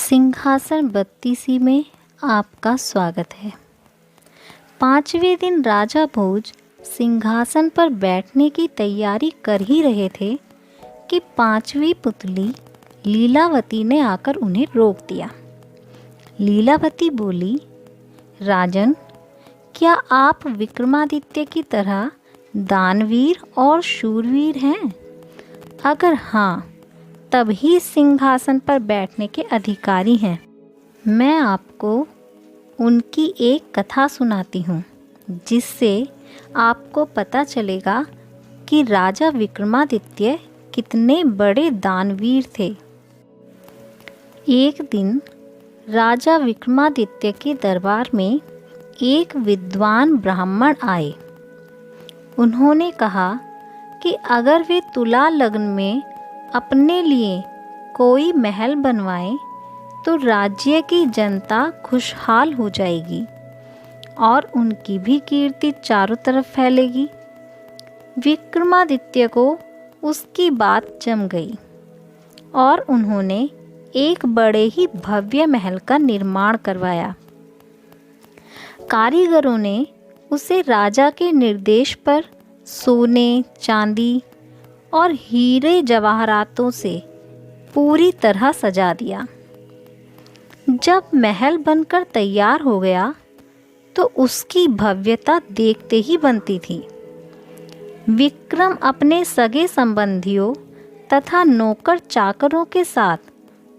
सिंहासन 32 में आपका स्वागत है। 5वें दिन राजा भोज सिंहासन पर बैठने की तैयारी कर ही रहे थे कि 5वीं पुतली लीलावती ने आकर उन्हें रोक दिया। लीलावती बोली, राजन, क्या आप विक्रमादित्य की तरह दानवीर और शूरवीर हैं? अगर हाँ, तभी सिंहासन पर बैठने के अधिकारी हैं। मैं आपको उनकी एक कथा सुनाती हूँ, जिससे आपको पता चलेगा कि राजा विक्रमादित्य कितने बड़े दानवीर थे। एक दिन राजा विक्रमादित्य के दरबार में एक विद्वान ब्राह्मण आए। उन्होंने कहा कि अगर वे तुला लग्न में अपने लिए कोई महल बनवाएं तो राज्य की जनता खुशहाल हो जाएगी और उनकी भी कीर्ति चारों तरफ फैलेगी। विक्रमादित्य को उसकी बात जम गई और उन्होंने एक बड़े ही भव्य महल का निर्माण करवाया। कारीगरों ने उसे राजा के निर्देश पर सोने, चांदी और हीरे जवाहरातों से पूरी तरह सजा दिया। जब महल बनकर तैयार हो गया तो उसकी भव्यता देखते ही बनती थी। विक्रम अपने सगे संबंधियों तथा नौकर चाकरों के साथ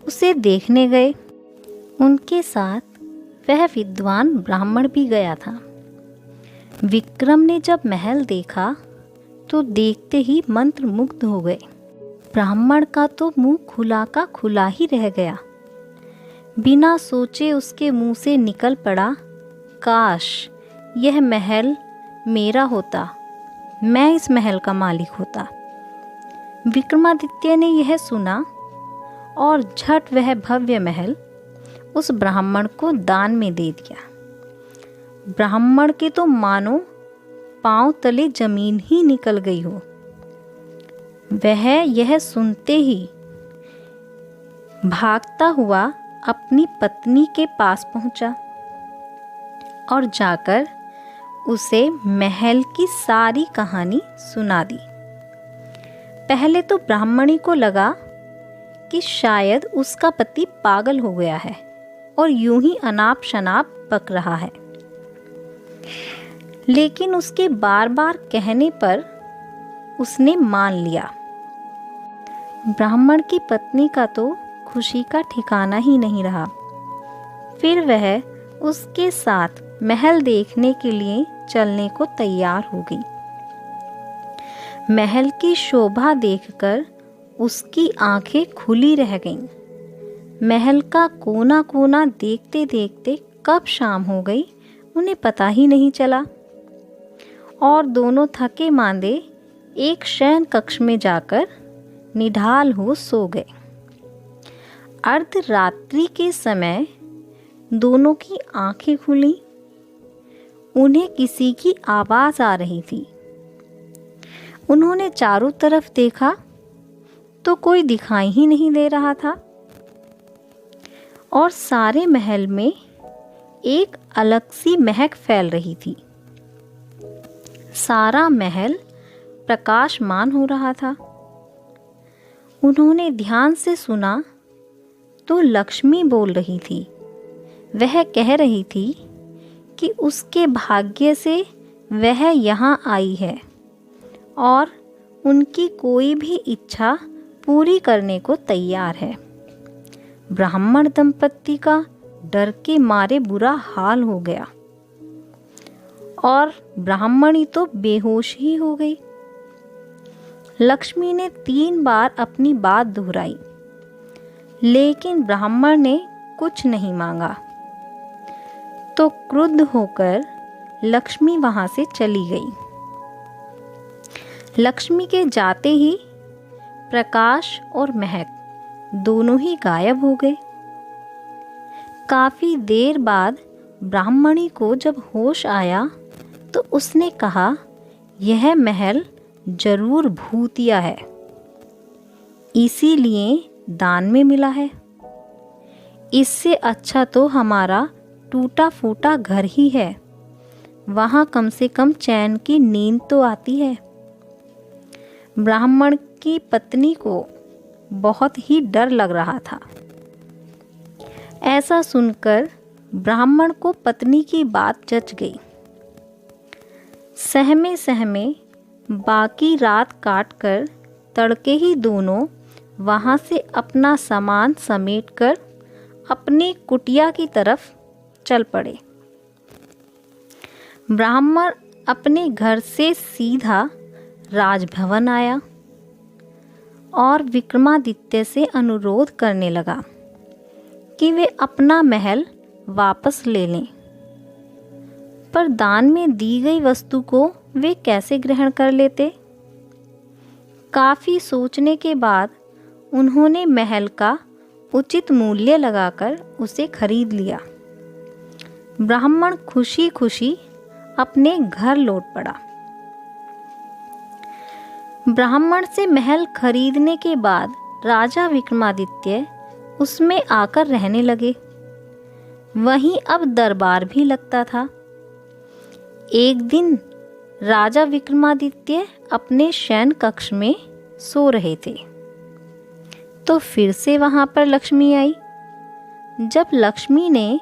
उसे देखने गए। उनके साथ वह विद्वान ब्राह्मण भी गया था। विक्रम ने जब महल देखा तो देखते ही मंत्रमुग्ध हो गए। ब्राह्मण का तो मुंह खुला का खुला ही रह गया। बिना सोचे उसके मुंह से निकल पड़ा, काश यह महल मेरा होता, मैं इस महल का मालिक होता। विक्रमादित्य ने यह सुना और झट वह भव्य महल उस ब्राह्मण को दान में दे दिया। ब्राह्मण के तो मानो पांव तले जमीन ही निकल गई हो। वह यह सुनते ही भागता हुआ अपनी पत्नी के पास पहुंचा और जाकर उसे महल की सारी कहानी सुना दी। पहले तो ब्राह्मणी को लगा कि शायद उसका पति पागल हो गया है और यूं ही अनाप शनाप बक रहा है, लेकिन उसके बार बार कहने पर उसने मान लिया। ब्राह्मण की पत्नी का तो खुशी का ठिकाना ही नहीं रहा। फिर वह उसके साथ महल देखने के लिए चलने को तैयार हो गई। महल की शोभा देखकर उसकी आंखें खुली रह गईं। महल का कोना कोना देखते देखते कब शाम हो गई उन्हें पता ही नहीं चला और दोनों थके मांदे एक शयन कक्ष में जाकर निढाल हो सो गए। अर्धरात्रि के समय दोनों की आंखें खुली। उन्हें किसी की आवाज़ आ रही थी। उन्होंने चारों तरफ देखा तो कोई दिखाई ही नहीं दे रहा था और सारे महल में एक अलग सी महक फैल रही थी। सारा महल प्रकाशमान हो रहा था। उन्होंने ध्यान से सुना तो लक्ष्मी बोल रही थी। वह कह रही थी कि उसके भाग्य से वह यहाँ आई है और उनकी कोई भी इच्छा पूरी करने को तैयार है। ब्राह्मण दंपत्ति का डर के मारे बुरा हाल हो गया और ब्राह्मणी तो बेहोश ही हो गई। लक्ष्मी ने 3 बार अपनी बात दोहराई, लेकिन ब्राह्मण ने कुछ नहीं मांगा। तो क्रुद्ध होकर लक्ष्मी वहां से चली गई। लक्ष्मी के जाते ही प्रकाश और महक दोनों ही गायब हो गए। काफी देर बाद ब्राह्मणी को जब होश आया तो उसने कहा, यह महल जरूर भूतिया है, इसीलिए दान में मिला है। इससे अच्छा तो हमारा टूटा फूटा घर ही है, वहाँ कम से कम चैन की नींद तो आती है। ब्राह्मण की पत्नी को बहुत ही डर लग रहा था। ऐसा सुनकर ब्राह्मण को पत्नी की बात जच गई। सहमे सहमे बाकी रात काटकर तड़के ही दोनों वहाँ से अपना सामान समेटकर अपनी कुटिया की तरफ चल पड़े। ब्राह्मण अपने घर से सीधा राजभवन आया और विक्रमादित्य से अनुरोध करने लगा कि वे अपना महल वापस ले लें। पर दान में दी गई वस्तु को वे कैसे ग्रहण कर लेते? काफ़ी सोचने के बाद उन्होंने महल का उचित मूल्य लगाकर उसे खरीद लिया। ब्राह्मण खुशी खुशी अपने घर लौट पड़ा। ब्राह्मण से महल खरीदने के बाद राजा विक्रमादित्य उसमें आकर रहने लगे। वहीं अब दरबार भी लगता था। एक दिन राजा विक्रमादित्य अपने शयन कक्ष में सो रहे थे, तो फिर से वहां पर लक्ष्मी आई। जब लक्ष्मी ने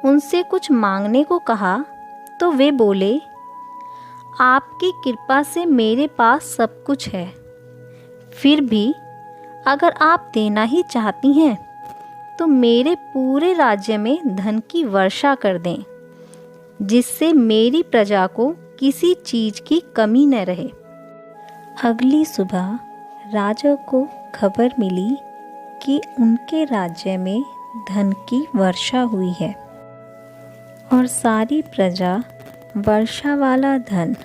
उनसे कुछ मांगने को कहा तो वे बोले, आपकी कृपा से मेरे पास सब कुछ है, फिर भी अगर आप देना ही चाहती हैं तो मेरे पूरे राज्य में धन की वर्षा कर दें, जिससे मेरी प्रजा को किसी चीज़ की कमी न रहे। अगली सुबह राजा को खबर मिली कि उनके राज्य में धन की वर्षा हुई है और सारी प्रजा वर्षा वाला धन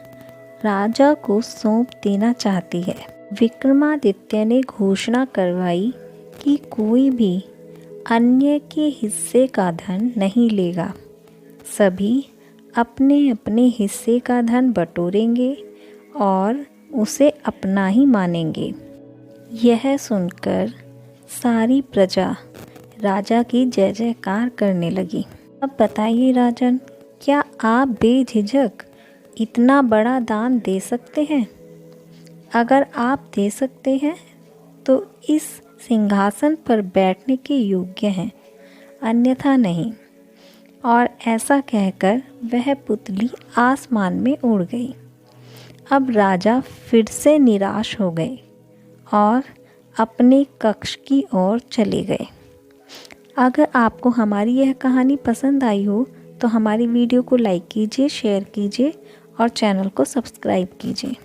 राजा को सौंप देना चाहती है। विक्रमादित्य ने घोषणा करवाई कि कोई भी अन्य के हिस्से का धन नहीं लेगा, सभी अपने अपने हिस्से का धन बटोरेंगे और उसे अपना ही मानेंगे। यह सुनकर सारी प्रजा राजा की जय जयकार करने लगी। अब बताइए राजन, क्या आप बेझिझक इतना बड़ा दान दे सकते हैं? अगर आप दे सकते हैं तो इस सिंहासन पर बैठने के योग्य हैं, अन्यथा नहीं। और ऐसा कहकर वह पुतली आसमान में उड़ गई। अब राजा फिर से निराश हो गए और अपने कक्ष की ओर चले गए। अगर आपको हमारी यह कहानी पसंद आई हो तो हमारी वीडियो को लाइक कीजिए, शेयर कीजिए और चैनल को सब्सक्राइब कीजिए।